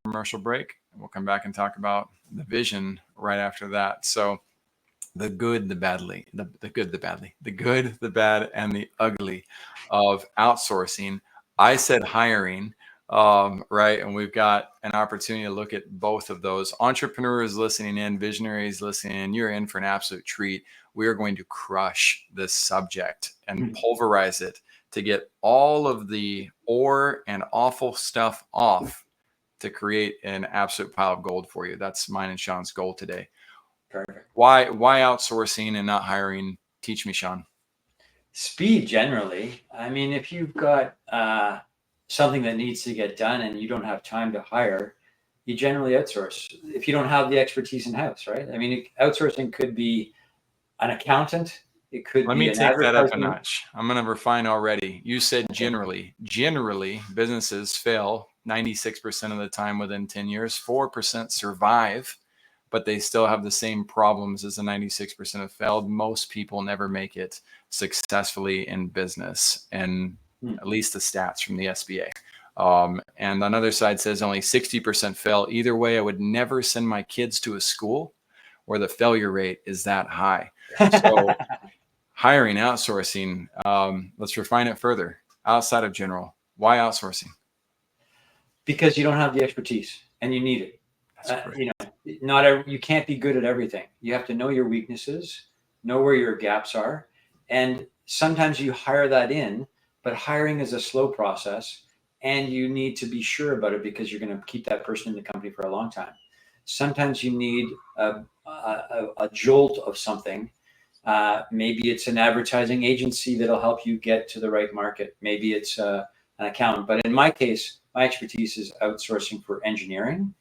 commercial break. We'll come back and talk about the vision right after that. So the good, the badly, the good, the badly, the good, the bad, and the ugly of outsourcing. I said hiring, right? And we've got an opportunity to look at both of those. Entrepreneurs listening in, visionaries listening in, you're in for an absolute treat. We are going to crush this subject and pulverize it to get all of the ore and awful stuff off to create an absolute pile of gold for you. That's mine and Sean's goal today. Perfect. Why outsourcing and not hiring? Teach me, Sean. Speed generally. I mean, if you've got something that needs to get done and you don't have time to hire, you generally outsource if you don't have the expertise in house, right? I mean, outsourcing could be an accountant. It could Let be me an take that up a advertising. notch. I'm going to refine already. You said generally businesses fail 96% of the time within 10 years, 4% survive, but they still have the same problems as the 96% have failed. Most people never make it successfully in business, and at least the stats from the SBA. And on the other side says only 60% fail. Either way, I would never send my kids to a school where the failure rate is that high. So hiring, outsourcing, let's refine it further. Outside of general, why outsourcing? Because you don't have the expertise and you need it. You know, you can't be good at everything. You have to know your weaknesses, know where your gaps are. And sometimes you hire that in, but hiring is a slow process and you need to be sure about it because you're going to keep that person in the company for a long time. Sometimes you need a jolt of something. Maybe it's an advertising agency that'll help you get to the right market. Maybe it's an accountant. But in my case, my expertise is outsourcing for engineering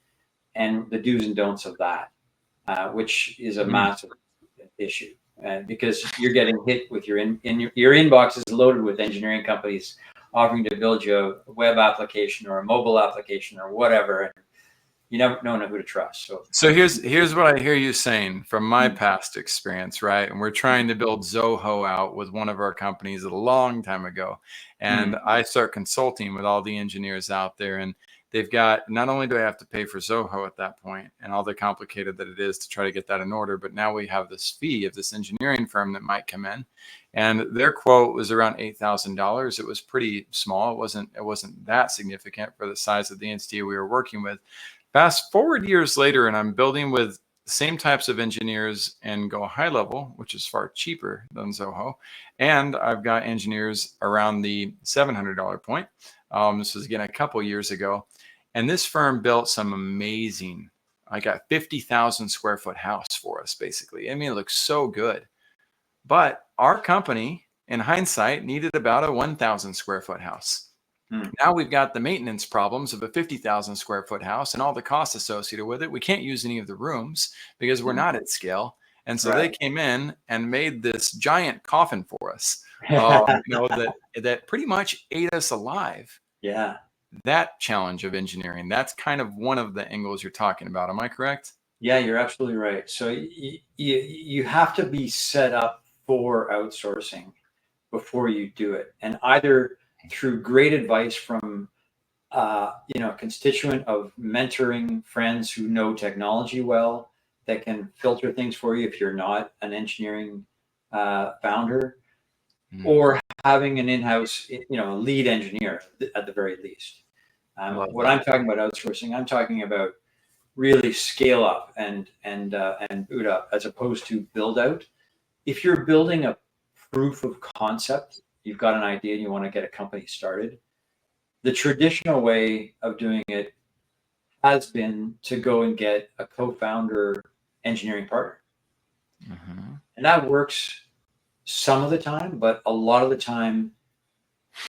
and the do's and don'ts of that, which is a massive issue because you're getting hit with your inbox is loaded with engineering companies offering to build you a web application or a mobile application or whatever. And you never know who to trust. So here's what I hear you saying from my past experience, right? And we're trying to build Zoho out with one of our companies a long time ago. And I start consulting with all the engineers out there, and they've got, not only do I have to pay for Zoho at that point and all the complicated that it is to try to get that in order, but now we have this fee of this engineering firm that might come in, and their quote was around $8,000. It was pretty small. It wasn't that significant for the size of the entity we were working with. Fast forward years later, and I'm building with the same types of engineers and go high level, which is far cheaper than Zoho. And I've got engineers around the $700 point. This was again a couple years ago. And this firm built some amazing, I got 50,000 square foot house for us, basically. I mean, it looks so good. But our company, in hindsight, needed about a 1,000 square foot house. Now we've got the maintenance problems of a 50,000 square foot house and all the costs associated with it. We can't use any of the rooms because we're not at scale. And so they came in and made this giant coffin for us, that pretty much ate us alive. Yeah. That challenge of engineering, that's kind of one of the angles you're talking about. Am I correct? Yeah, you're absolutely right. So you have to be set up for outsourcing before you do it. And either through great advice from a constituent of mentoring friends who know technology well, that can filter things for you if you're not an engineering founder, or having an in-house, a lead engineer at the very least. What I'm talking about outsourcing, I'm talking about really scale up and boot up as opposed to build out. If you're building a proof of concept, you've got an idea and you want to get a company started, the traditional way of doing it has been to go and get a co-founder engineering partner. And that works some of the time, but a lot of the time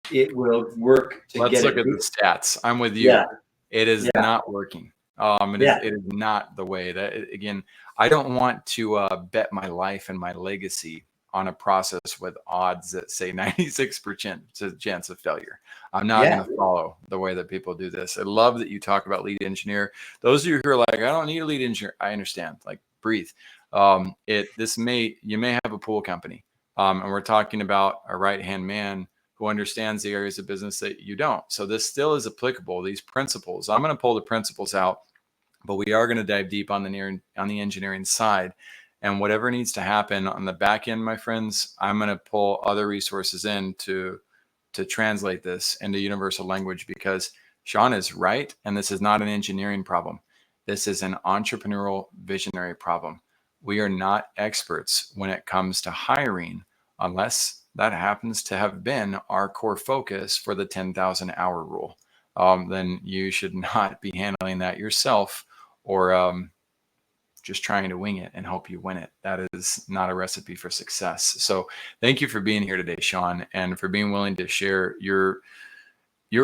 it will work to Let's look at the stats. I'm with you. Yeah. It is not working. It is not the way that, again, I don't want to bet my life and my legacy on a process with odds that say 96% chance of failure. I'm not going to follow the way that people do this. I love that you talk about lead engineer. Those of you who are like, I don't need a lead engineer. I understand. Like, breathe. You may have a pool company, and we're talking about a right-hand man who who understands the areas of business that you don't. So this still is applicable, these principles. I'm going to pull the principles out, but we are going to dive deep on the engineering side. And whatever needs to happen on the back end, my friends, I'm going to pull other resources in to translate this into universal language, because Sean is right. And this is not an engineering problem. This is an entrepreneurial visionary problem. We are not experts when it comes to hiring, unless that happens to have been our core focus for the 10,000 hour rule. Then you should not be handling that yourself, or just trying to wing it and hope you win it. That is not a recipe for success. So thank you for being here today, Sean, and for being willing to share your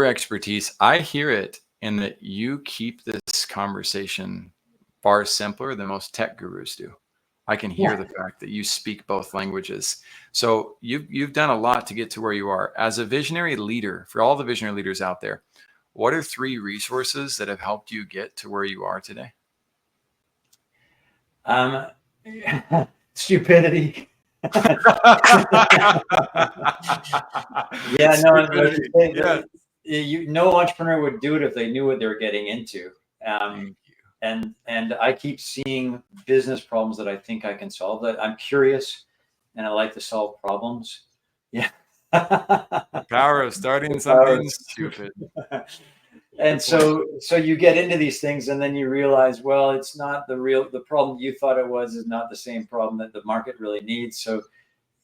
expertise. I hear it in that you keep this conversation far simpler than most tech gurus do. I can hear the fact that you speak both languages. So you've done a lot to get to where you are. As a visionary leader, for all the visionary leaders out there, what are 3 resources that have helped you get to where you are today? Stupidity. Yeah, no, Yeah. No entrepreneur would do it if they knew what they were getting into. And I keep seeing business problems that I think I can solve. That I'm curious, and I like to solve problems. Yeah. The power of starting something stupid. And so you get into these things, and then you realize, well, it's not the problem you thought it was is not the same problem that the market really needs. So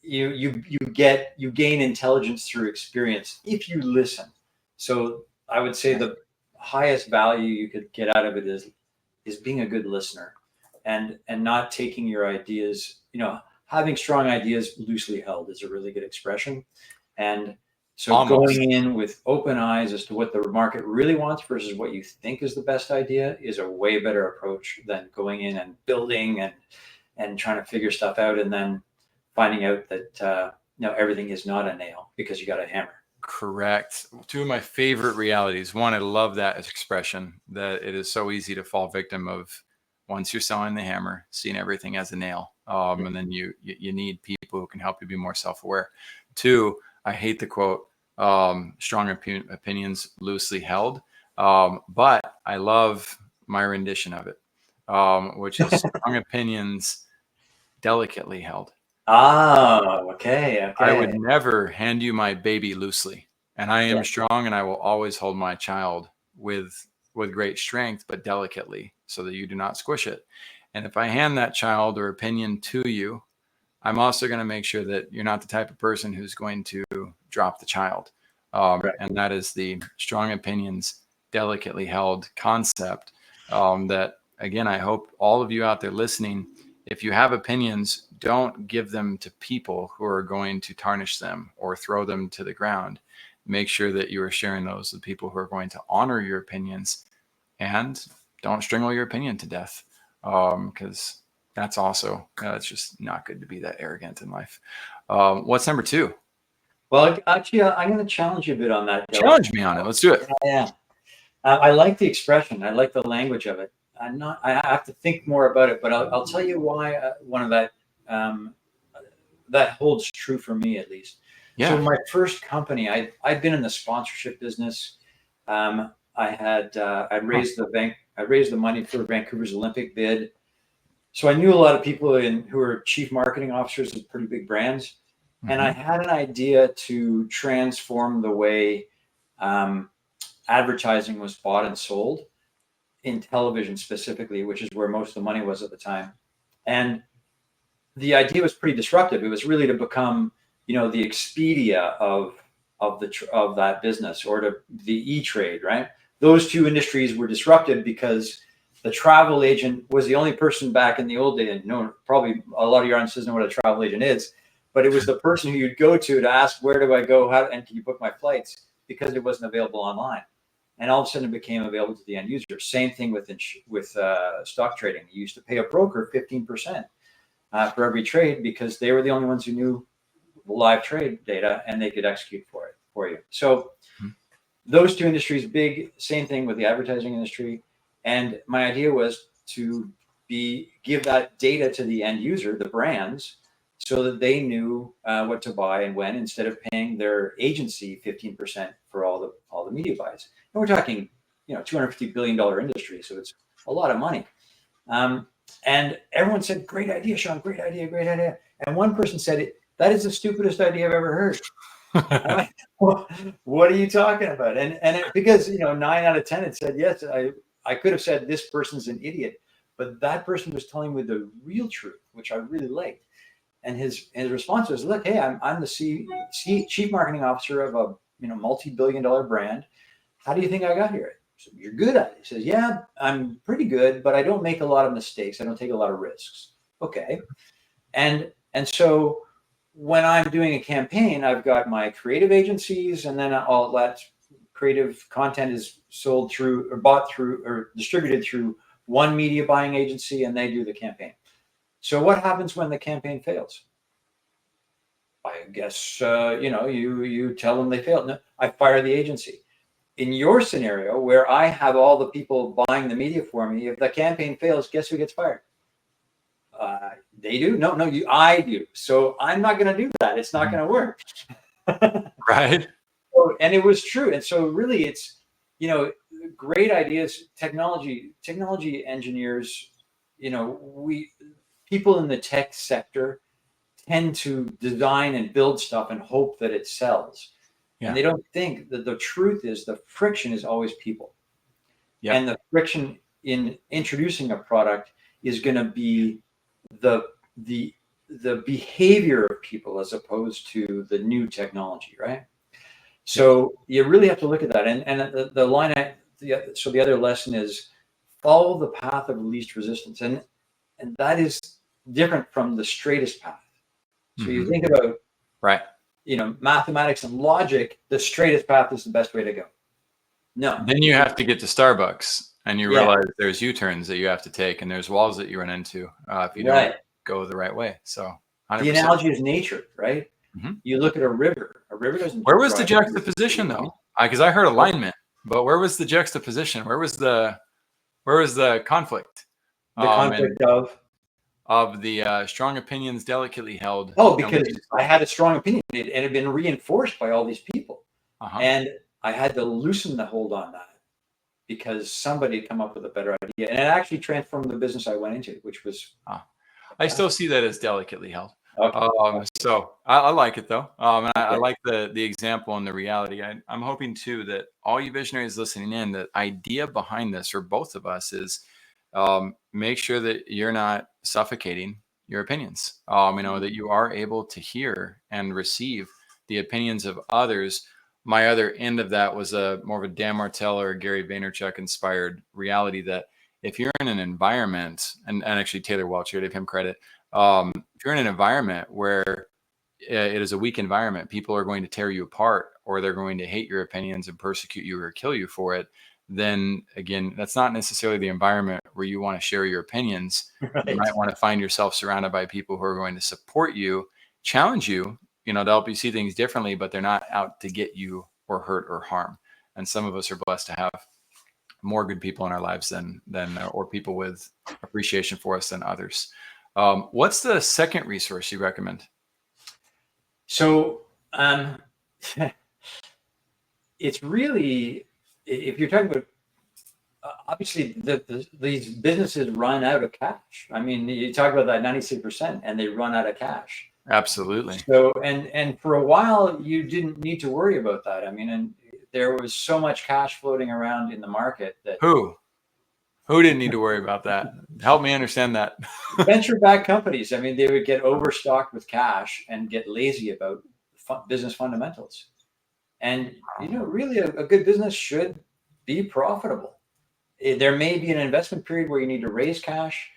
you gain intelligence through experience if you listen. So I would say the highest value you could get out of it is being a good listener, and not taking your ideas, having strong ideas loosely held is a really good expression. And so going in with open eyes as to what the market really wants versus what you think is the best idea is a way better approach than going in and building and trying to figure stuff out and then finding out that everything is not a nail because you got a hammer. Correct. 2 of my favorite realities. One, I love that expression, that it is so easy to fall victim of, once you're selling the hammer, seeing everything as a nail. And then you need people who can help you be more self-aware. 2, I hate the quote, strong opinions loosely held. But I love my rendition of it, which is strong opinions delicately held. Okay. I would never hand you my baby loosely, and I am strong, and I will always hold my child with great strength, but delicately, so that you do not squish it. And if I hand that child or opinion to you, I'm also going to make sure that you're not the type of person who's going to drop the child. And that is the strong opinions delicately held concept, that, again, I hope all of you out there listening, if you have opinions, don't give them to people who are going to tarnish them or throw them to the ground. Make sure that you are sharing those with people who are going to honor your opinions, and don't strangle your opinion to death, because that's also, it's just not good to be that arrogant in life. What's number 2? Well, actually, I'm going to challenge you a bit on that. Challenge me on it. Let's do it. Yeah. I like the expression. I like the language of it. I have to think more about it, but I'll tell you why one of that holds true for me, at least. Yeah. So my first company, I'd been in the sponsorship business. I raised the money for Vancouver's Olympic bid. So I knew a lot of people who were chief marketing officers of pretty big brands. Mm-hmm. And I had an idea to transform the way advertising was bought and sold in television specifically, which is where most of the money was at the time. And the idea was pretty disruptive. It was really to become, the Expedia of that business, or to the E-Trade, right? Those 2 industries were disrupted because the travel agent was the only person back in the old days. No, probably a lot of your audience doesn't know what a travel agent is, but it was the person who you'd go to ask, where do I go? And can you book my flights? Because it wasn't available online. And all of a sudden it became available to the end user. Same thing with stock trading. You used to pay a broker 15% for every trade, because they were the only ones who knew the live trade data, and they could execute for you. So those 2 industries, big. Same thing with the advertising industry. And my idea was to give that data to the end user, the brands, so that they knew what to buy and when, instead of paying their agency 15% for all the media buys. And we're talking, $250 billion industry, so it's a lot of money. And everyone said, "Great idea, Sean! Great idea, great idea." And one person said, "That is the stupidest idea I've ever heard." Like, what are you talking about? Because 9 out of 10 had said yes. I could have said this person's an idiot, but that person was telling me the real truth, which I really liked. And his response was, "Look, hey, I'm the chief marketing officer of a multi-billion-dollar brand. How do you think I got here?" So, "You're good at it." He says, "Yeah, I'm pretty good, but I don't make a lot of mistakes. I don't take a lot of risks." Okay. And so when I'm doing a campaign, I've got my creative agencies, and then all that creative content is sold through or bought through or distributed through one media buying agency, and they do the campaign. So what happens when the campaign fails? I guess, you tell them they failed. No, I fire the agency. In your scenario, where I have all the people buying the media for me, if the campaign fails, guess who gets fired? They do? No, I do. So I'm not going to do that. It's not going to work. Right. And it was true. And so really it's, great ideas, technology engineers, people in the tech sector tend to design and build stuff and hope that it sells. Yeah. And they don't think that the truth is the friction is always people. Yep. And the friction in introducing a product is going to be the behavior of people as opposed to the new technology, right? So you really have to look at that. And the line, so the other lesson is follow the path of least resistance. And that is different from the straightest path. So you think about, right, mathematics and logic, the straightest path is the best way to go. No. Then you have to get to Starbucks and you realize there's U-turns that you have to take and there's walls that you run into if you don't go the right way. So 100%. The analogy is nature, right? You look at a river. A river doesn't. Where was the juxtaposition though? Because I heard alignment, but where was the juxtaposition? Where was the conflict? The conflict of the strong opinions delicately held. Oh, because I had a strong opinion and it had been reinforced by all these people. And I had to loosen the hold on that because somebody had come up with a better idea. And it actually transformed the business I went into, which was... I still see that as delicately held. Okay. So I like it though. And I like the example and the reality. I'm hoping too that all you visionaries listening in, the idea behind this for both of us is make sure that you're not suffocating your opinions. That you are able to hear and receive the opinions of others. My other end of that was more of a Dan Martell or Gary Vaynerchuk inspired reality that if you're in an environment, and actually Taylor Welch, give him credit, if you're in an environment where it is a weak environment, people are going to tear you apart or they're going to hate your opinions and persecute you or kill you for it, then again, that's not necessarily the environment where you want to share your opinions. Right. You might want to find yourself surrounded by people who are going to support you, challenge you, to help you see things differently, but they're not out to get you or hurt or harm. And some of us are blessed to have more good people in our lives than or people with appreciation for us than others. What's the second resource you recommend? So it's really, if you're talking about, obviously these businesses run out of cash. I mean, you talk about that 96% and they run out of cash. Absolutely. So, and for a while you didn't need to worry about that. I mean, and there was so much cash floating around in the market that Who didn't need to worry about that? Help me understand that. Venture-backed companies. I mean, they would get overstocked with cash and get lazy about business fundamentals. And, really a good business should be profitable. There may be an investment period where you need to raise cash,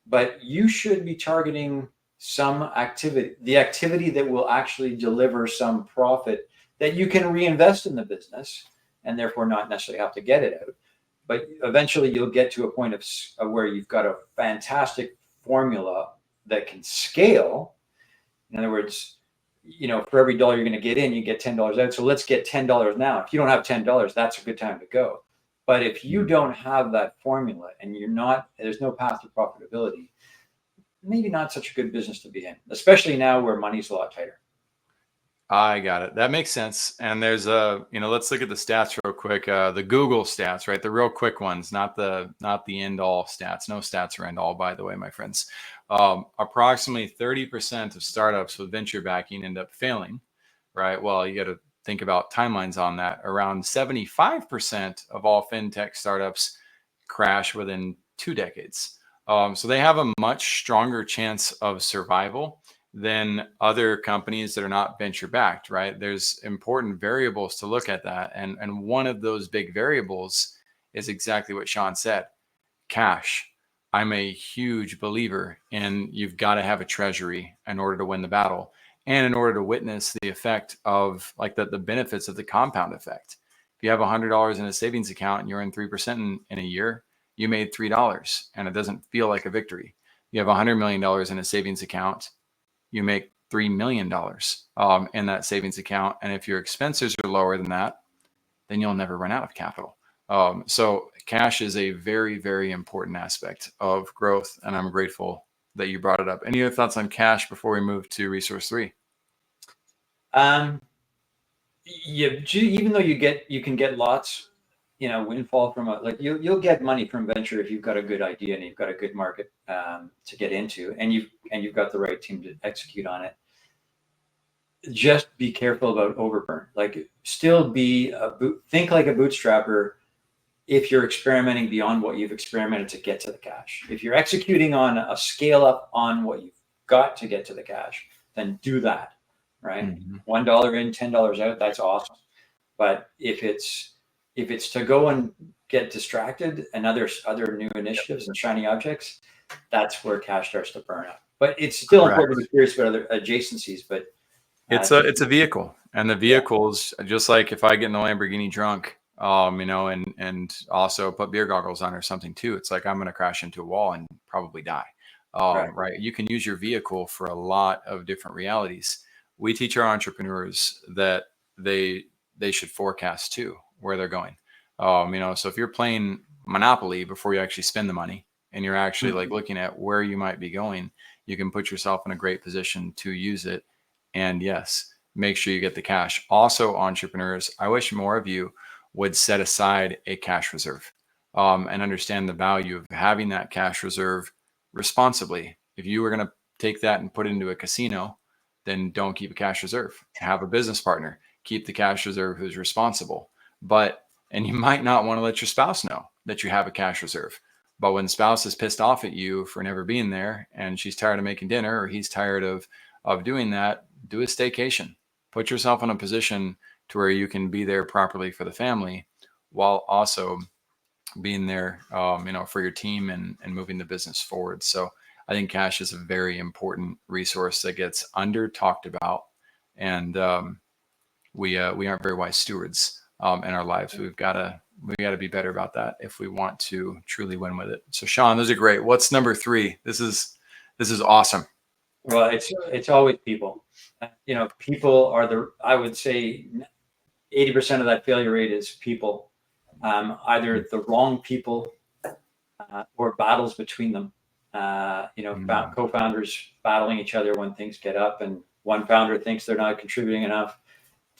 but you should be targeting some activity, the activity that will actually deliver some profit that you can reinvest in the business and therefore not necessarily have to get it out. But eventually you'll get to a point of where you've got a fantastic formula that can scale. In other words, for every $1 you're going to get in, you get $10 out. So let's get $10 now. If you don't have $10, that's a good time to go. But if you don't have that formula and there's no path to profitability, maybe not such a good business to be in, especially now where money's a lot tighter. I got it. That makes sense. And there's let's look at the stats real quick. The Google stats, right? The real quick ones, not the end all stats. No stats are end all, by the way, my friends. Approximately 30% of startups with venture backing end up failing, right? Well, you got to think about timelines on that. Around 75% of all fintech startups crash within 2 decades. So they have a much stronger chance of survival than other companies that are not venture backed, right? There's important variables to look at that. And one of those big variables is exactly what Sean said, cash. I'm a huge believer in you've got to have a treasury in order to win the battle and in order to witness the effect of like the benefits of the compound effect. If you have $100 in a savings account and you're in 3% in a year, you made $3 and it doesn't feel like a victory. You have $100 million in a savings account, you make $3 million in that savings account. And if your expenses are lower than that, then you'll never run out of capital. So cash is a very, very important aspect of growth. And I'm grateful that you brought it up. Any other thoughts on cash before we move to resource 3? Even though you can get lots, windfall from you'll get money from venture if you've got a good idea and you've got a good market to get into, and you've got the right team to execute on it. Just be careful about overburn. Like, still think like a bootstrapper. If you're experimenting beyond what you've experimented to get to the cash, if you're executing on a scale up on what you've got to get to the cash, then do that. Right? Mm-hmm. $1 in, $10 out. That's awesome. But if it's to go and get distracted and other new initiatives and shiny objects, that's where cash starts to burn up. But it's still important to be curious about other adjacencies. But it's a vehicle, and the vehicles, just like if I get in the Lamborghini drunk, and also put beer goggles on or something too, it's like I'm going to crash into a wall and probably die. Right. You can use your vehicle for a lot of different realities. We teach our entrepreneurs that they should forecast too where they're going. So if you're playing Monopoly before you actually spend the money and you're actually like looking at where you might be going, you can put yourself in a great position to use it. And yes, make sure you get the cash. Also, entrepreneurs, I wish more of you would set aside a cash reserve and understand the value of having that cash reserve responsibly. If you were going to take that and put it into a casino, then don't keep a cash reserve. Have a business partner. Keep the cash reserve who's responsible. And you might not want to let your spouse know that you have a cash reserve. But when spouse is pissed off at you for never being there and she's tired of making dinner or he's tired of doing that, do a staycation. Put yourself in a position to where you can be there properly for the family while also being there, for your team and moving the business forward. So I think cash is a very important resource that gets under talked about, and we aren't very wise stewards in our lives. We got to be better about that if we want to truly win with it. So Sean, those are great. What's number 3? This is awesome. Well, it's always people. People are I would say 80% of that failure rate is people, either the wrong people or battles between them. Co-founders battling each other when things get up and one founder thinks they're not contributing enough.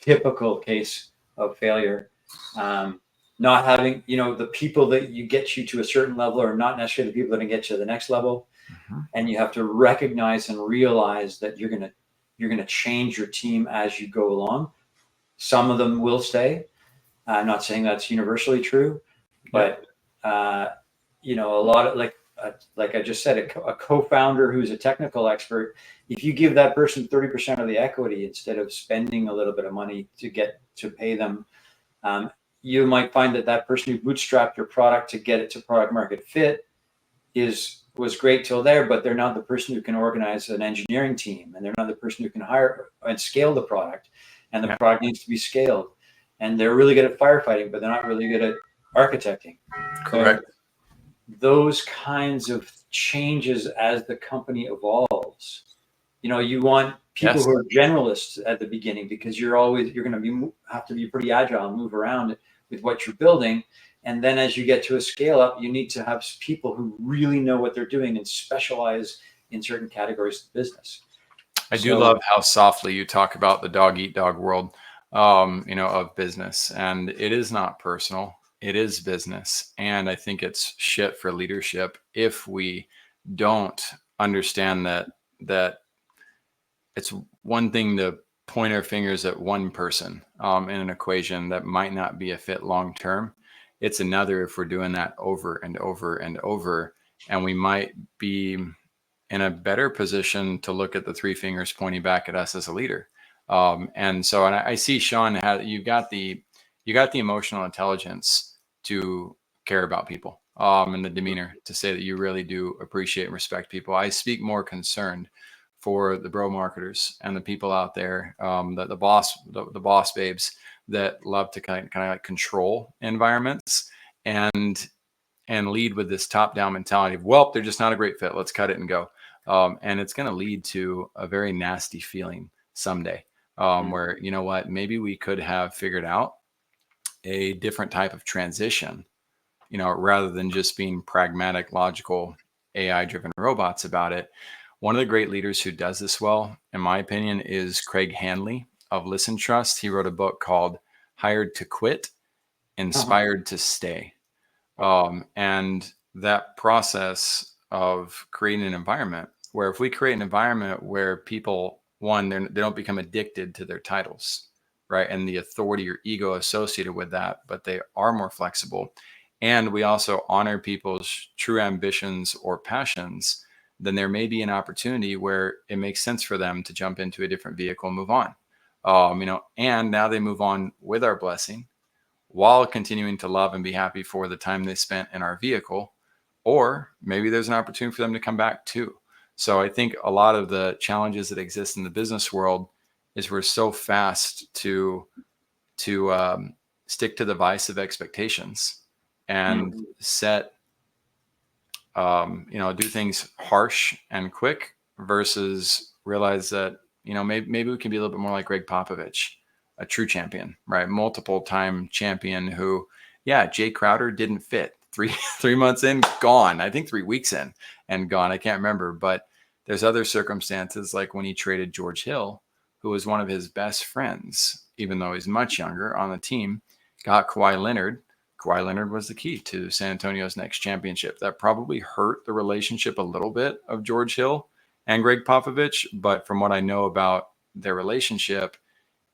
Typical case of failure. Not having, the people that get you to a certain level are not necessarily the people that get you to the next level. Mm-hmm. And you have to recognize and realize that you're going to change your team as you go along. Some of them will stay. I'm not saying that's universally true, but a lot of like I just said, a co-founder who's a technical expert, if you give that person 30% of the equity instead of spending a little bit of money to pay them, you might find that person who bootstrapped your product to get it to product market fit was great till there, but they're not the person who can organize an engineering team, and they're not the person who can hire and scale the product, and the product needs to be scaled. And they're really good at firefighting, but they're not really good at architecting. Correct. So those kinds of changes as the company evolves. You want people who are generalists at the beginning, because you're going to have to be pretty agile and move around with what you're building. And then as you get to a scale up, you need to have people who really know what they're doing and specialize in certain categories of business. I do love how softly you talk about the dog eat dog world, of business, and it is not personal. It is business, and I think it's shit for leadership if we don't understand that it's one thing to point our fingers at one person in an equation that might not be a fit long term. It's another if we're doing that over and over and over, and we might be in a better position to look at the three fingers pointing back at us as a leader. And I see, Sean, how you got the emotional intelligence to care about people, and the demeanor to say that you really do appreciate and respect people. I speak more concerned for the bro marketers and the people out there, the boss babes that love to kind of like control environments and lead with this top down mentality of, well, they're just not a great fit. Let's cut it and go. And it's going to lead to a very nasty feeling someday, where, you know what, maybe we could have figured out a different type of transition, rather than just being pragmatic, logical, AI driven robots about it. One of the great leaders who does this well, in my opinion, is Craig Hanley of Listen Trust. He wrote a book called Hired to Quit, Inspired to Stay. And that process of creating an environment where, if we create an environment where people, one, they don't become addicted to their titles, right, and the authority or ego associated with that, but they are more flexible, and we also honor people's true ambitions or passions, then there may be an opportunity where it makes sense for them to jump into a different vehicle and move on. And now they move on with our blessing, while continuing to love and be happy for the time they spent in our vehicle. Or maybe there's an opportunity for them to come back too. So I think a lot of the challenges that exist in the business world is we're so fast to stick to the vice of expectations and set, do things harsh and quick, versus realize that, maybe we can be a little bit more like Greg Popovich, a true champion, right? Multiple time champion who, Jay Crowder didn't fit. Three months in, gone. I think 3 weeks in and gone. I can't remember, but there's other circumstances, like when he traded George Hill, who was one of his best friends, even though he's much younger, on the team, got Kawhi Leonard. Kawhi Leonard was the key to San Antonio's next championship. That probably hurt the relationship a little bit of George Hill and Greg Popovich, but from what I know about their relationship,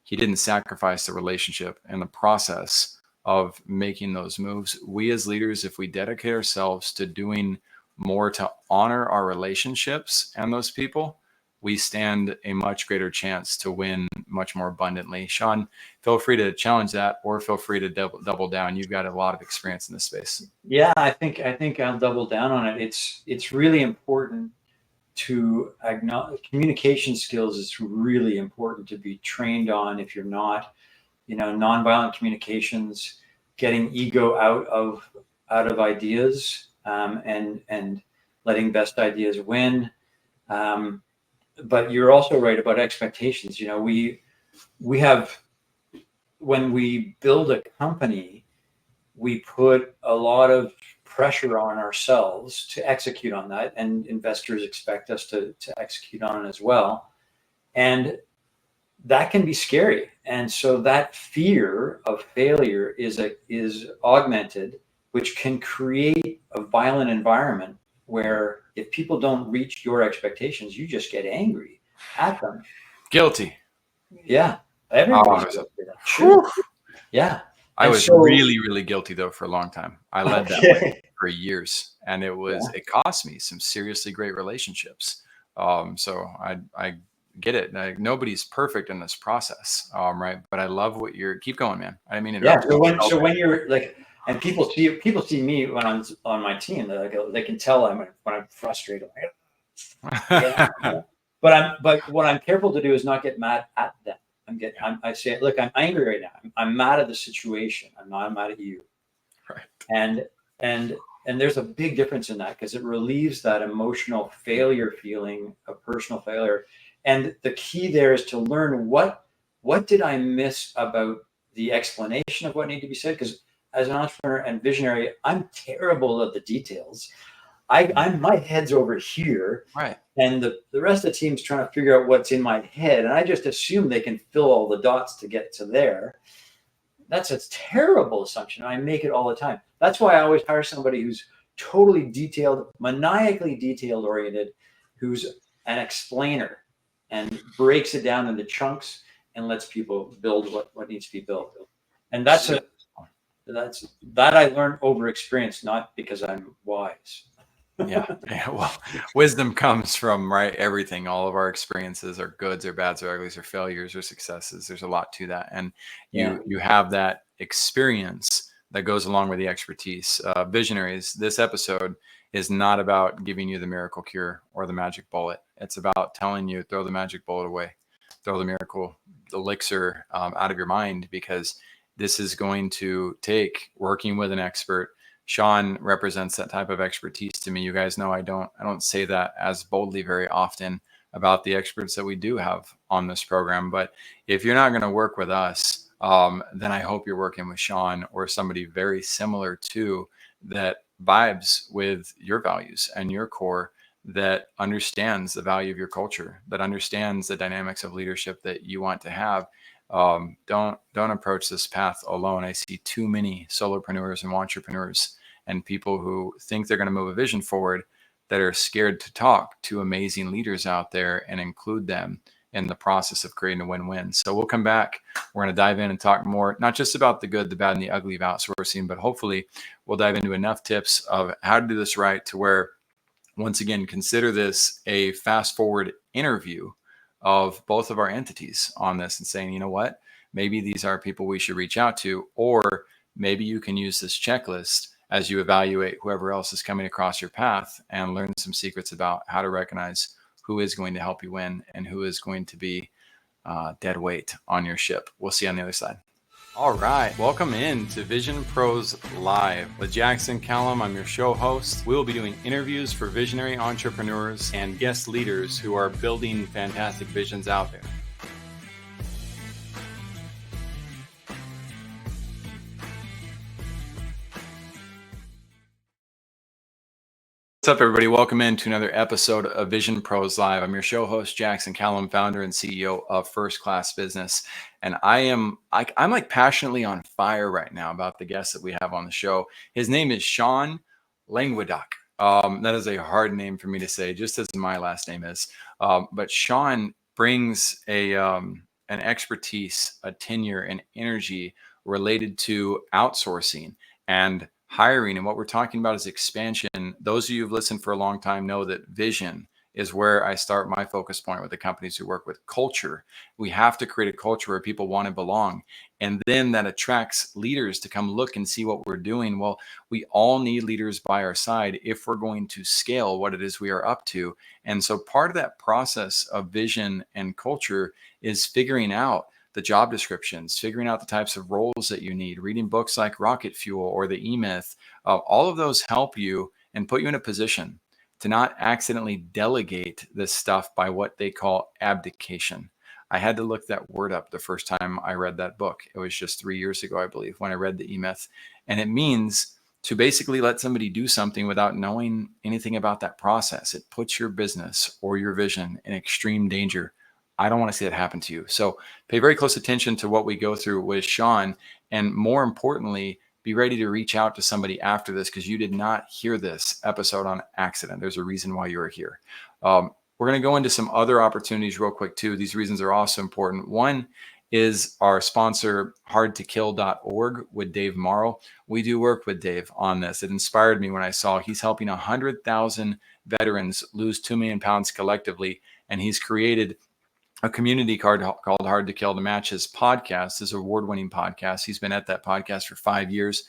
he didn't sacrifice the relationship in the process of making those moves. We as leaders, if we dedicate ourselves to doing more to honor our relationships and those people, we stand a much greater chance to win much more abundantly. Sean, feel free to challenge that, or feel free to double down. You've got a lot of experience in this space. Yeah, I think I'll double down on it. It's really important to acknowledge communication skills. Is really important to be trained on. If you're not, nonviolent communications, getting ego out of ideas, and letting best ideas win. But you're also right about expectations. We have, when we build a company, we put a lot of pressure on ourselves to execute on that, and investors expect us to execute on it as well. And that can be scary. And so that fear of failure is augmented, which can create a violent environment where, if people don't reach your expectations, you just get angry at them. Guilty. Yeah. Everybody's guilty of that. Sure. Yeah. I was really, really guilty though for a long time. I led that way for years, and it cost me some seriously great relationships. So I get it. Like, nobody's perfect in this process, right? But I love what keep going, man. I mean, so when you're like, and people see me when I'm on my team, they can tell when I'm frustrated. But what I'm careful to do is not get mad at them. I say, look, I'm angry right now. I'm mad at the situation. I'm not mad at you. Right. And there's a big difference in that, because it relieves that emotional failure feeling of personal failure. And the key there is to learn what did I miss about the explanation of what needed to be said? Because as an entrepreneur and visionary, I'm terrible at the details. I'm my head's over here, Right. and the rest of the team's trying to figure out what's in my head, and I just assume they can fill all the dots to get to there. That's a terrible assumption. I make it all the time. That's why I always hire somebody who's totally detailed, maniacally detailed oriented, who's an explainer and breaks it down into chunks and lets people build what needs to be built. And that I learned over experience, not because I'm wise. Yeah. Well, wisdom comes from, right, everything. All of our experiences are goods or bads or uglies or failures or successes. There's a lot to that. And you have that experience that goes along with the expertise. Visionaries, this episode is not about giving you the miracle cure or the magic bullet. It's about telling you, throw the magic bullet away, throw the miracle elixir out of your mind, because this is going to take working with an expert. Sean represents that type of expertise to me. You guys know I don't say that as boldly very often about the experts that we do have on this program. But if you're not going to work with us, then I hope you're working with Sean or somebody very similar to that, vibes with your values and your core, that understands the value of your culture, that understands the dynamics of leadership that you want to have. Don't approach this path alone. I see too many solopreneurs and entrepreneurs and people who think they're going to move a vision forward that are scared to talk to amazing leaders out there and include them in the process of creating a win-win. So we'll come back. We're going to dive in and talk more, not just about the good, the bad, and the ugly of outsourcing, but hopefully we'll dive into enough tips of how to do this right to where, once again, consider this a fast forward interview of both of our entities on this and saying, you know what, maybe these are people we should reach out to, or maybe you can use this checklist as you evaluate whoever else is coming across your path and learn some secrets about how to recognize who is going to help you win and who is going to be dead weight on your ship. We'll see you on the other side. All right, welcome in to Vision Pros Live with Jackson Callum. I'm your show host. We will be doing interviews for visionary entrepreneurs and guest leaders who are building fantastic visions out there. What's up, everybody? Welcome in to another episode of Vision Pros Live. I'm your show host, Jackson Callum, founder and CEO of First Class Business. And I'm like passionately on fire right now about the guest that we have on the show. His name is Sean Languedoc. That is a hard name for me to say, just as my last name is. But Sean brings an expertise, a tenure, and energy related to outsourcing and hiring. And what we're talking about is expansion. Those of you who've listened for a long time know that vision is where I start my focus point with the companies who work with culture. We have to create a culture where people want to belong. And then that attracts leaders to come look and see what we're doing. Well, we all need leaders by our side if we're going to scale what it is we are up to. And so part of that process of vision and culture is figuring out the job descriptions, figuring out the types of roles that you need, reading books like Rocket Fuel or The E-Myth. All of those help you and put you in a position to not accidentally delegate this stuff by what they call abdication. I had to look that word up the first time I read that book. It was just 3 years ago, I believe, when I read The E-Myth. And it means to basically let somebody do something without knowing anything about that process. It puts your business or your vision in extreme danger. I don't want to see that happen to you. So pay very close attention to what we go through with Sean. And more importantly, be ready to reach out to somebody after this, because you did not hear this episode on accident. There's a reason why you're here. We're going to go into some other opportunities real quick too. These reasons are also important. One is our sponsor, hardtokill.org, with Dave Morrow. We do work with Dave on this. It inspired me when I saw he's helping 100,000 veterans lose 2 million pounds collectively. And he's created a community called Hard to Kill to match his podcast, his award-winning podcast. He's been at that podcast for 5 years.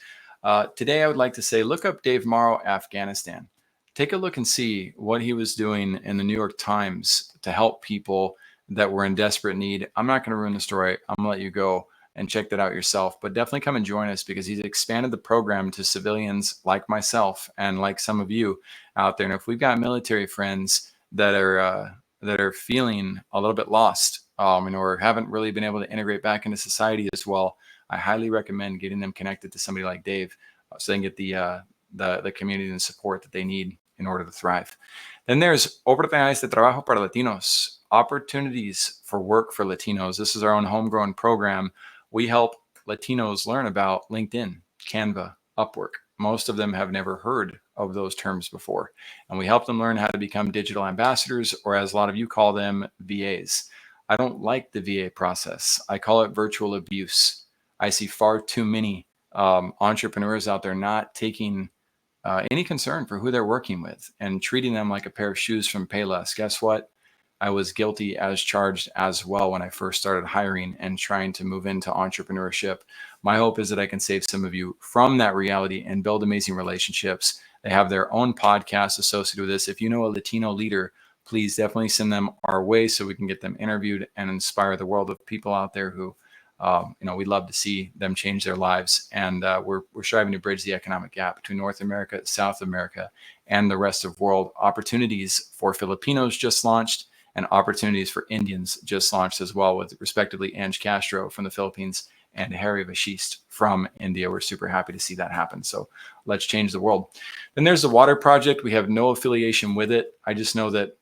Today, I would like to say, look up Dave Morrow, Afghanistan. Take a look and see what he was doing in the New York Times to help people that were in desperate need. I'm not going to ruin the story. I'm going to let you go and check that out yourself. But definitely come and join us, because he's expanded the program to civilians like myself and like some of you out there. And if we've got military friends that are feeling a little bit lost, or haven't really been able to integrate back into society as well, I highly recommend getting them connected to somebody like Dave, so they can get the community and support that they need in order to thrive. Then there's Oportunidades de Trabajo para Latinos, opportunities for work for Latinos. This is our own homegrown program. We help Latinos learn about LinkedIn, Canva, Upwork. Most of them have never heard of those terms before. And we help them learn how to become digital ambassadors, or as a lot of you call them, VAs. I don't like the VA process. I call it virtual abuse. I see far too many entrepreneurs out there not taking any concern for who they're working with and treating them like a pair of shoes from Payless. Guess what? I was guilty as charged as well when I first started hiring and trying to move into entrepreneurship. My hope is that I can save some of you from that reality and build amazing relationships. They have their own podcast associated with this. If you know a Latino leader, please definitely send them our way so we can get them interviewed and inspire the world of people out there who, we'd love to see them change their lives. And we're striving to bridge the economic gap between North America, South America, and the rest of the world. Opportunities for Filipinos just launched, and opportunities for Indians just launched as well, with respectively Ange Castro from the Philippines and Harry Vashist from India. We're super happy to see that happen. So let's change the world. Then there's the Water Project. We have no affiliation with it. I just know that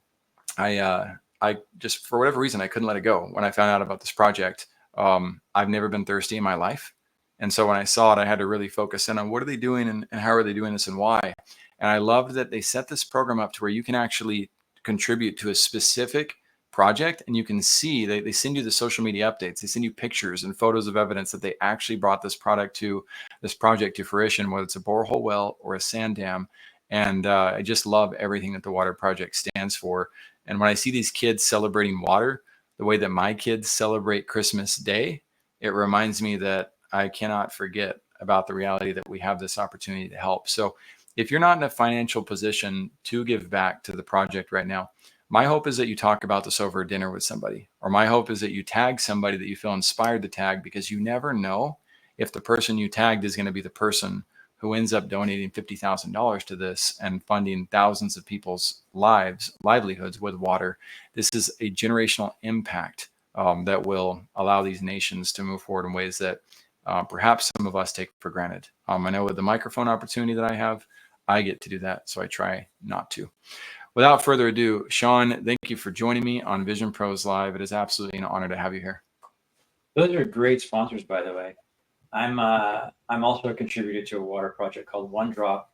I just, for whatever reason, I couldn't let it go when I found out about this project. I've never been thirsty in my life. And so when I saw it, I had to really focus in on what are they doing and how are they doing this and why. And I loved that they set this program up to where you can actually contribute to a specific project, and you can see they send you the social media updates. They send you pictures and photos of evidence that they actually brought this project to fruition, whether it's a borehole well or a sand dam. And I just love everything that the Water Project stands for. And when I see these kids celebrating water the way that my kids celebrate Christmas Day, it reminds me that I cannot forget about the reality that we have this opportunity to help. So if you're not in a financial position to give back to the project right now, my hope is that you talk about this over dinner with somebody, or my hope is that you tag somebody that you feel inspired to tag, because you never know if the person you tagged is going to be the person who ends up donating $50,000 to this and funding thousands of people's livelihoods with water. This is a generational impact that will allow these nations to move forward in ways that perhaps some of us take for granted. I know with the microphone opportunity that I have, I get to do that, so I try not to. Without further ado, Sean, thank you for joining me on Vision Pros Live. It is absolutely an honor to have you here. Those are great sponsors, by the way. I'm also a contributor to a water project called One Drop,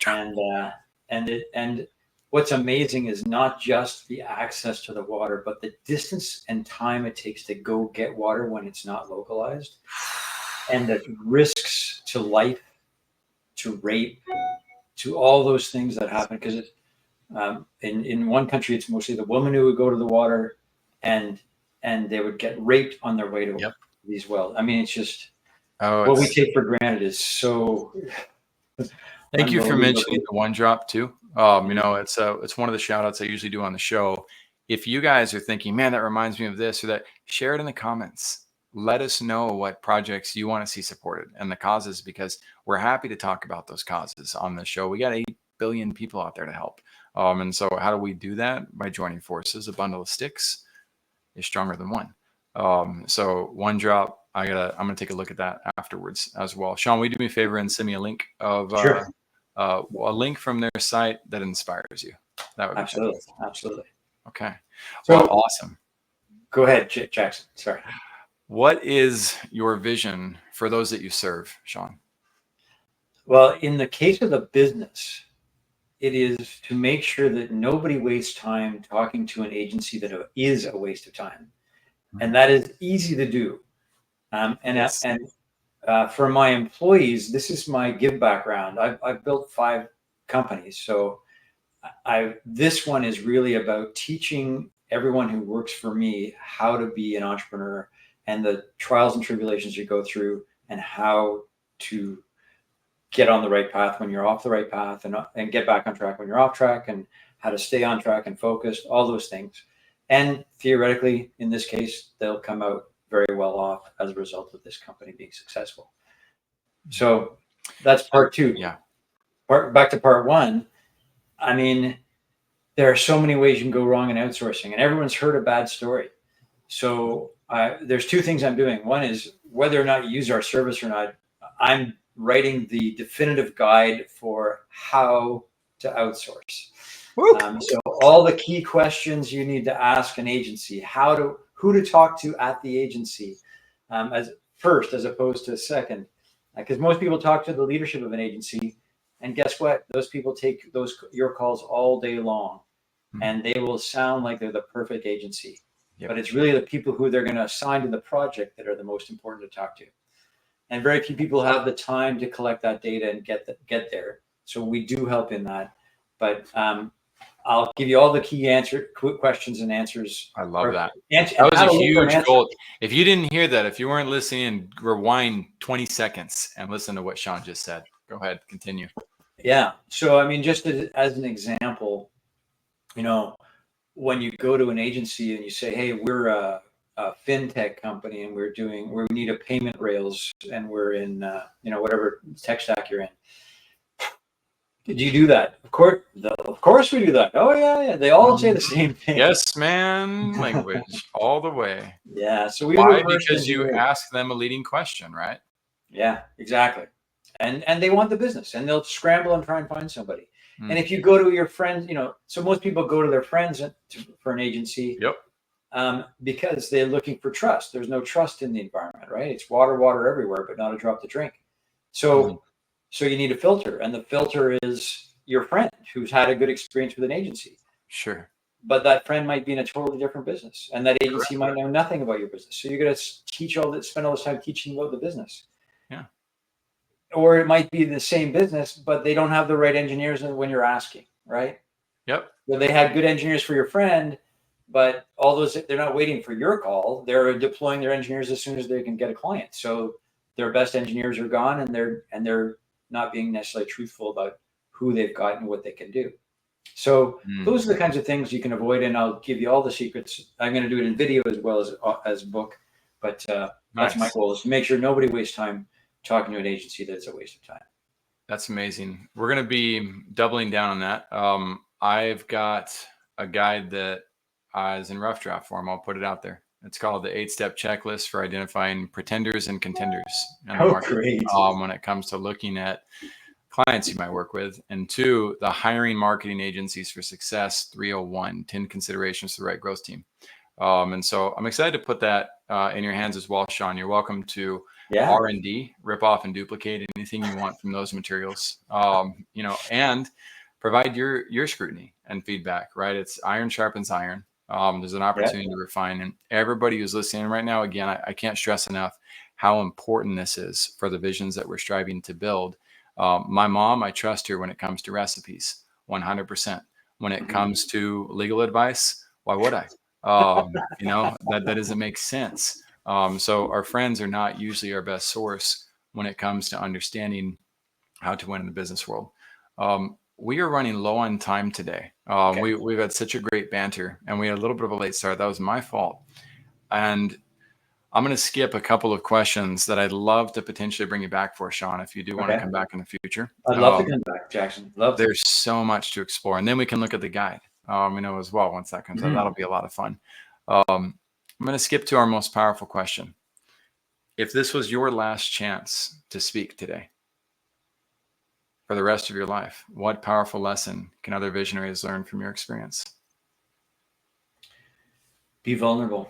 and what's amazing is not just the access to the water, but the distance and time it takes to go get water when it's not localized, and the risks to life, to rape, to all those things that happen. Because in one country, it's mostly the woman who would go to the water, and they would get raped on their way to these wells. I mean, it's just what we take for granted is so. Thank you for mentioning the One Drop too. It's one of the shout outs I usually do on the show. If you guys are thinking, man, that reminds me of this or that, share it in the comments. Let us know what projects you want to see supported and the causes, because we're happy to talk about those causes on the show. We got 8 billion people out there to help. And so how do we do that? By joining forces. A bundle of sticks is stronger than one. So One Drop, I'm gonna take a look at that afterwards as well. Sean, will you do me a favor and send me a link of a link from their site that inspires you? That would be absolutely. Okay. So, well, awesome. Go ahead, Jackson. Sorry. What is your vision for those that you serve, Sean? Well, in the case of the business, it is to make sure that nobody wastes time talking to an agency that is a waste of time. And that is easy to do. For my employees, this is my give background. I've built 5 companies. So this one is really about teaching everyone who works for me how to be an entrepreneur and the trials and tribulations you go through, and how to get on the right path when you're off the right path, and get back on track when you're off track, and how to stay on track and focused, all those things. And theoretically, in this case, they'll come out very well off as a result of this company being successful. So that's part 2. Yeah. Back to part 1. I mean, there are so many ways you can go wrong in outsourcing, and everyone's heard a bad story. So there's 2 things I'm doing. One is, whether or not you use our service or not, I'm writing the definitive guide for how to outsource. Woo! So all the key questions you need to ask an agency, who to talk to at the agency, as first as opposed to second, because most people talk to the leadership of an agency, and guess what? Those people take your calls all day long, and they will sound like they're the perfect agency. Yep. But it's really the people who they're going to assign to the project that are the most important to talk to. And very few people have the time to collect that data and get there. So we do help in that. But I'll give you all the key questions and answers. I love that. That was a huge goal. If you didn't hear that, if you weren't listening, rewind 20 seconds and listen to what Sean just said. Go ahead, continue. Yeah. So, I mean, just as an example, you know, when you go to an agency and you say, hey, we're a fintech company and we need a payment rails and we're in, whatever tech stack you're in. Did you do that? Of course we do that. Oh yeah. They all say the same thing. Yes, man. Language all the way. Yeah. So why? Because you ask them a leading question, right? Yeah, exactly. And they want the business, and they'll scramble and try and find somebody. And if you go to your friends, so most people go to their friends for an agency. Yep. Because they're looking for trust. There's no trust in the environment, right? It's water everywhere, but not a drop to drink. So you need a filter, and the filter is your friend who's had a good experience with an agency. Sure. But that friend might be in a totally different business, and that agency might know nothing about your business. So you're going to spend all this time teaching about the business. Yeah. Or it might be the same business, but they don't have the right engineers when you're asking, right? Yep. Well, they had good engineers for your friend, but they're not waiting for your call. They're deploying their engineers as soon as they can get a client. So their best engineers are gone, and they're not being necessarily truthful about who they've got and what they can do. So those are the kinds of things you can avoid, and I'll give you all the secrets. I'm going to do it in video as well as a book, but that's my goal, is to make sure nobody wastes time talking to an agency that's a waste of time. That's amazing. We're going to be doubling down on that. I've got a guide that is in rough draft form. I'll put it out there. It's called the 8-step checklist for identifying pretenders and contenders in the market. Great. When it comes to looking at clients you might work with. And 2, the hiring marketing agencies for success 301, 10 considerations for the right growth team. And so I'm excited to put that in your hands as well, Sean. You're welcome to R&D, rip off and duplicate anything you want from those materials, and provide your scrutiny and feedback, right? It's iron sharpens iron. There's an opportunity to refine, and everybody who's listening right now, again, I can't stress enough how important this is for the visions that we're striving to build. My mom, I trust her when it comes to recipes, 100%. When it comes to legal advice, why would I? That doesn't make sense. So our friends are not usually our best source when it comes to understanding how to win in the business world. We are running low on time today. We've had such a great banter, and we had a little bit of a late start. That was my fault. And I'm going to skip a couple of questions that I'd love to potentially bring you back for, Sean, if you do want to come back in the future. I'd love to come back, Jackson. There's so much to explore. And then we can look at the guide, as well. Once that comes out, that'll be a lot of fun. I'm going to skip to our most powerful question. If this was your last chance to speak today for the rest of your life, what powerful lesson can other visionaries learn from your experience? Be vulnerable.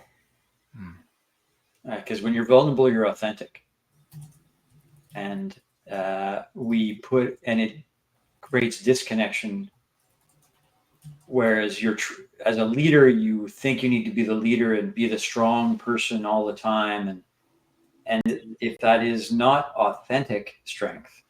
Because when you're vulnerable, you're authentic. And it creates disconnection. Whereas as a leader, you think you need to be the leader and be the strong person all the time. And if that is not authentic strength,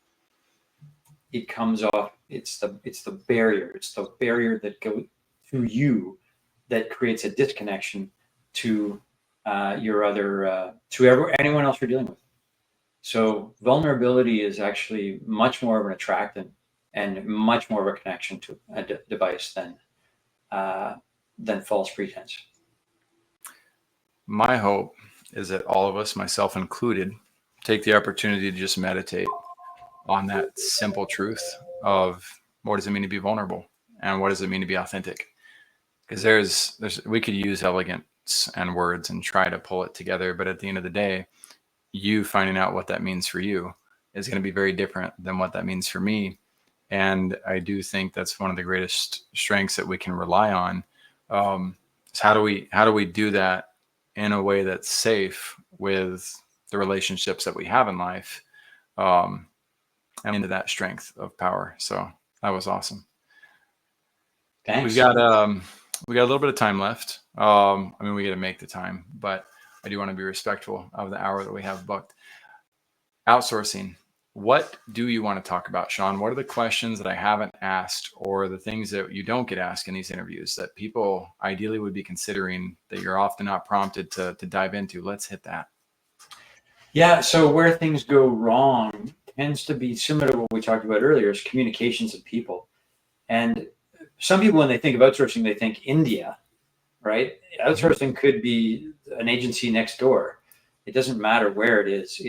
it comes off. It's the barrier. It's the barrier that goes through you that creates a disconnection to anyone else you're dealing with. So vulnerability is actually much more of an attractant and much more of a connection to a device than false pretense. My hope is that all of us, myself included, take the opportunity to just meditate on that simple truth of what does it mean to be vulnerable and what does it mean to be authentic? Because we could use elegance and words and try to pull it together, but at the end of the day, you finding out what that means for you is going to be very different than what that means for me. And I do think that's one of the greatest strengths that we can rely on. Is how do we do that in a way that's safe with the relationships that we have in life, and into that strength of power. So that was awesome. Thanks. We got a little bit of time left. I mean, we got to make the time, but I do want to be respectful of the hour that we have booked. Outsourcing. What do you want to talk about, Sean? What are the questions that I haven't asked, or the things that you don't get asked in these interviews that people ideally would be considering that you're often not prompted to dive into? Let's hit that. Yeah. So where things go wrong tends to be similar to what we talked about earlier, is communications of people. And some people, when they think of outsourcing, they think India, right? Outsourcing could be an agency next door. It doesn't matter where it is.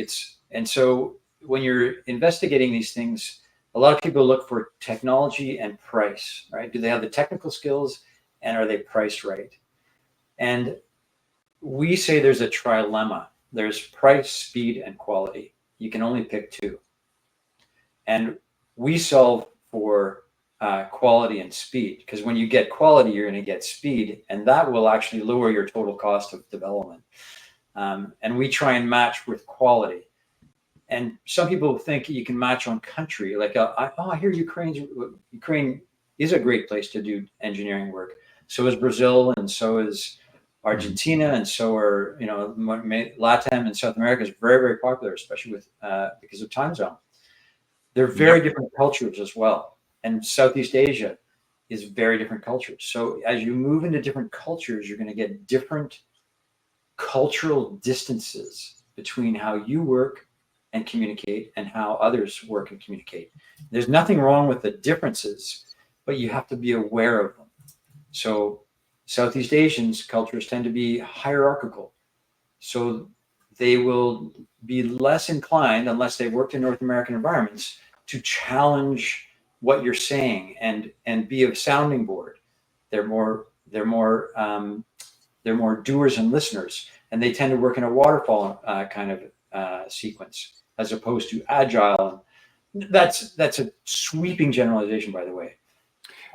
And so when you're investigating these things, a lot of people look for technology and price, right? Do they have the technical skills, and are they priced right? And we say there's a trilemma. There's price, speed, and quality. You can only pick two. And we solve for quality and speed, because when you get quality, you're going to get speed, and that will actually lower your total cost of development. And we try and match with quality. And some people think you can match on country. Like, I hear Ukraine is a great place to do engineering work. So is Brazil, and so is Argentina, and so are, LATAM and South America is very, very popular, especially with because of time zone. They're very different cultures as well. And Southeast Asia is very different cultures. So as you move into different cultures, you're going to get different cultural distances between how you work and communicate and how others work and communicate. There's nothing wrong with the differences, but you have to be aware of them. So Southeast Asians' cultures tend to be hierarchical. So they will be less inclined, unless they worked in North American environments, to challenge what you're saying and be a sounding board. They're more doers and listeners, and they tend to work in a waterfall kind of sequence, as opposed to agile. That's a sweeping generalization, by the way.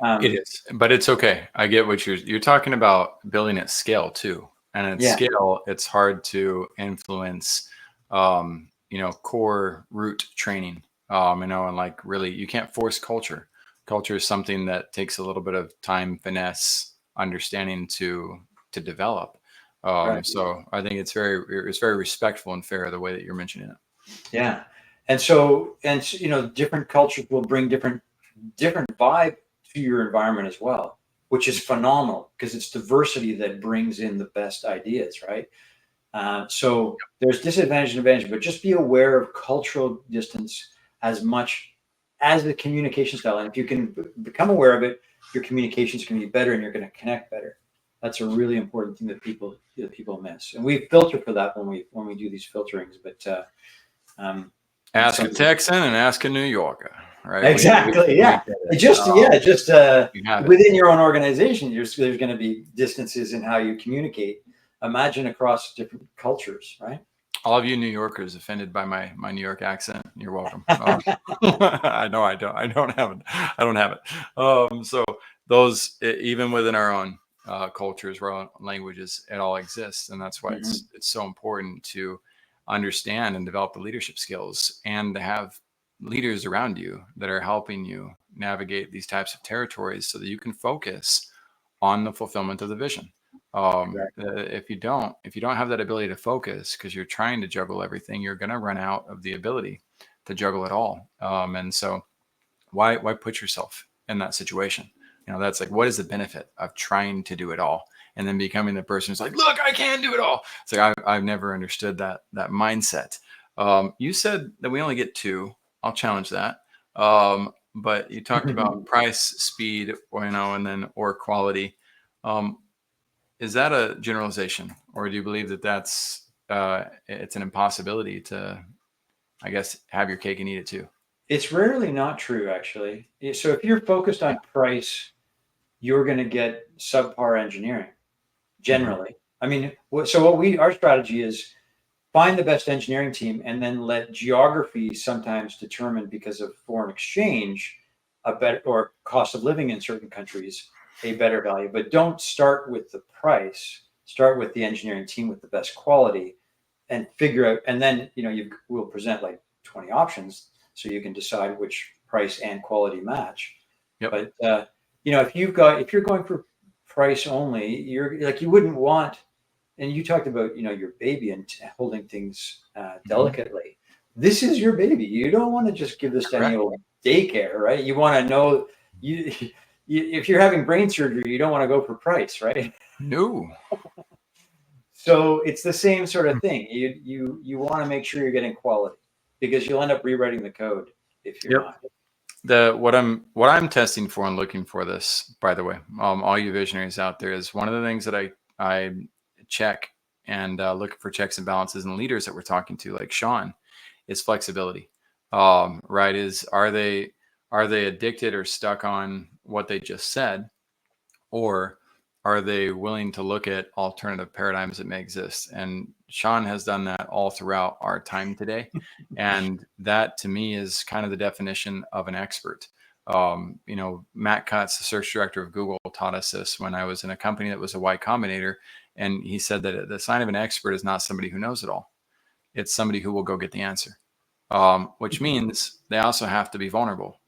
It is, but it's okay. I get what you're talking about, building at scale too. And at scale, it's hard to influence, core root training, and like really, you can't force culture. Culture is something that takes a little bit of time, finesse, understanding to develop. Right. So I think it's very respectful and fair the way that you're mentioning it. Yeah. And different cultures will bring different vibe to your environment as well, which is phenomenal, because it's diversity that brings in the best ideas, right? So there's disadvantage and advantage, but just be aware of cultural distance as much as the communication style. And if you can become aware of it, your communications can be better and you're going to connect better. That's a really important thing that people miss. And we filter for that when we do these filterings, but ask a Texan and ask a New Yorker, right? Exactly. Within your own organization, there's going to be distances in how you communicate. Imagine across different cultures, right? All of you New Yorkers offended by my New York accent, you're welcome. I know I don't have it. So those, even within our own cultures, our own languages, it all exists, and that's why it's so important to understand and develop the leadership skills, and to have leaders around you that are helping you navigate these types of territories, so that you can focus on the fulfillment of the vision. If you don't have that ability to focus, because you're trying to juggle everything, you're going to run out of the ability to juggle it all. And so why put yourself in that situation? That's like, what is the benefit of trying to do it all and then becoming the person who's like, look, I can do it all? It's like, I've never understood that mindset. You said that we only get two. I'll challenge that. But you talked about price, speed, or quality. Is that a generalization, or do you believe that that's it's an impossibility to, I guess, have your cake and eat it too? It's rarely not true, actually. So if you're focused on price, you're going to get subpar engineering generally. I mean, our strategy is find the best engineering team, and then let geography sometimes determine, because of foreign exchange, a better, or cost of living in certain countries, a better value. But don't start with the price. Start with the engineering team with the best quality, and figure out. And then we'll present like 20 options, so you can decide which price and quality match. Yep. But if you're going for price only, you're like, you wouldn't want. And you talked about your baby and holding things delicately. This is your baby. You don't want to just give this to any old daycare, right? You want to know if you're having brain surgery, you don't want to go for price, right? No. So it's the same sort of thing. You want to make sure you're getting quality, because you'll end up rewriting the code if you're not. What I'm testing for and looking for this, by the way, all you visionaries out there, is one of the things that I check and look for checks and balances in leaders that we're talking to, like Sean, is flexibility. Right? Are they addicted or stuck on what they just said, or are they willing to look at alternative paradigms that may exist? And Sean has done that all throughout our time today. And that, to me, is kind of the definition of an expert. Matt Cutts, the search director of Google, taught us this when I was in a company that was a Y Combinator. And he said that the sign of an expert is not somebody who knows it all. It's somebody who will go get the answer, which means they also have to be vulnerable.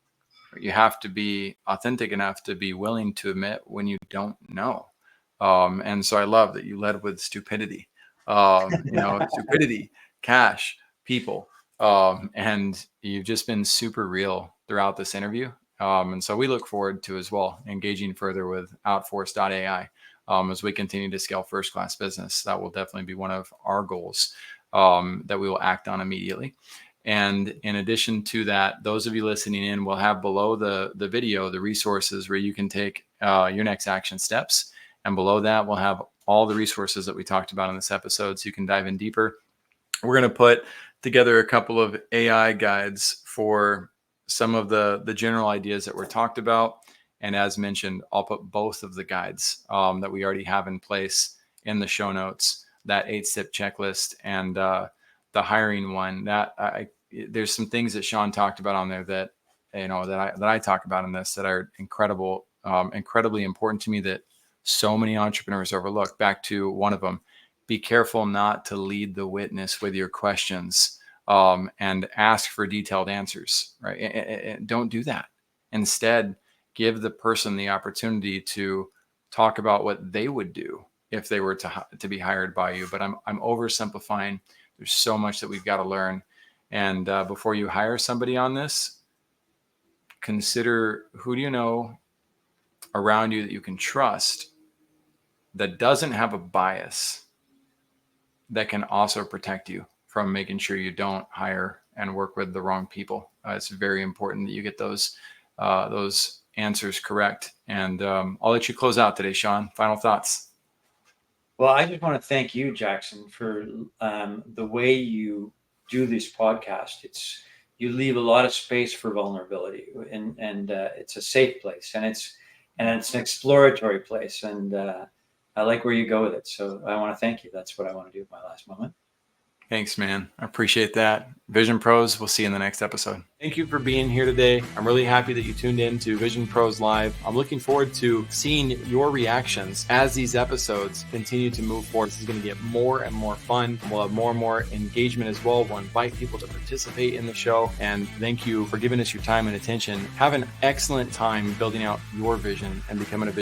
You have to be authentic enough to be willing to admit when you don't know. And so I love that you led with stupidity, stupidity, cash, people. And you've just been super real throughout this interview. And so we look forward to, as well, engaging further with Outforce.ai as we continue to scale first-class business. That will definitely be one of our goals that we will act on immediately. And in addition to that, those of you listening in will have below the video the resources where you can take your next action steps. And below that, we'll have all the resources that we talked about in this episode, so you can dive in deeper. We're going to put together a couple of AI guides for some of the general ideas that were talked about. And as mentioned, I'll put both of the guides that we already have in place in the show notes, that 8-step checklist and the hiring one. There's some things that Sean talked about on there that I talk about in this that are incredibly important to me, that so many entrepreneurs overlook. Back to one of them: be careful not to lead the witness with your questions and ask for detailed answers. Right? And don't do that. Instead, give the person the opportunity to talk about what they would do if they were to be hired by you. But I'm oversimplifying. There's so much that we've got to learn. And before you hire somebody on this, consider, who do you know around you that you can trust that doesn't have a bias, that can also protect you from making sure you don't hire and work with the wrong people. It's very important that you get those answers correct. And I'll let you close out today, Sean. Final thoughts. Well, I just want to thank you, Jackson, for the way you do this podcast. You leave a lot of space for vulnerability, and it's a safe place, and it's an exploratory place, and I like where you go with it. So I want to thank you. That's what I want to do with my last moment. Thanks, man. I appreciate that. Vision Pros, we'll see you in the next episode. Thank you for being here today. I'm really happy that you tuned in to Vision Pros Live. I'm looking forward to seeing your reactions as these episodes continue to move forward. This is going to get more and more fun. We'll have more and more engagement as well. We'll invite people to participate in the show. And thank you for giving us your time and attention. Have an excellent time building out your vision and becoming a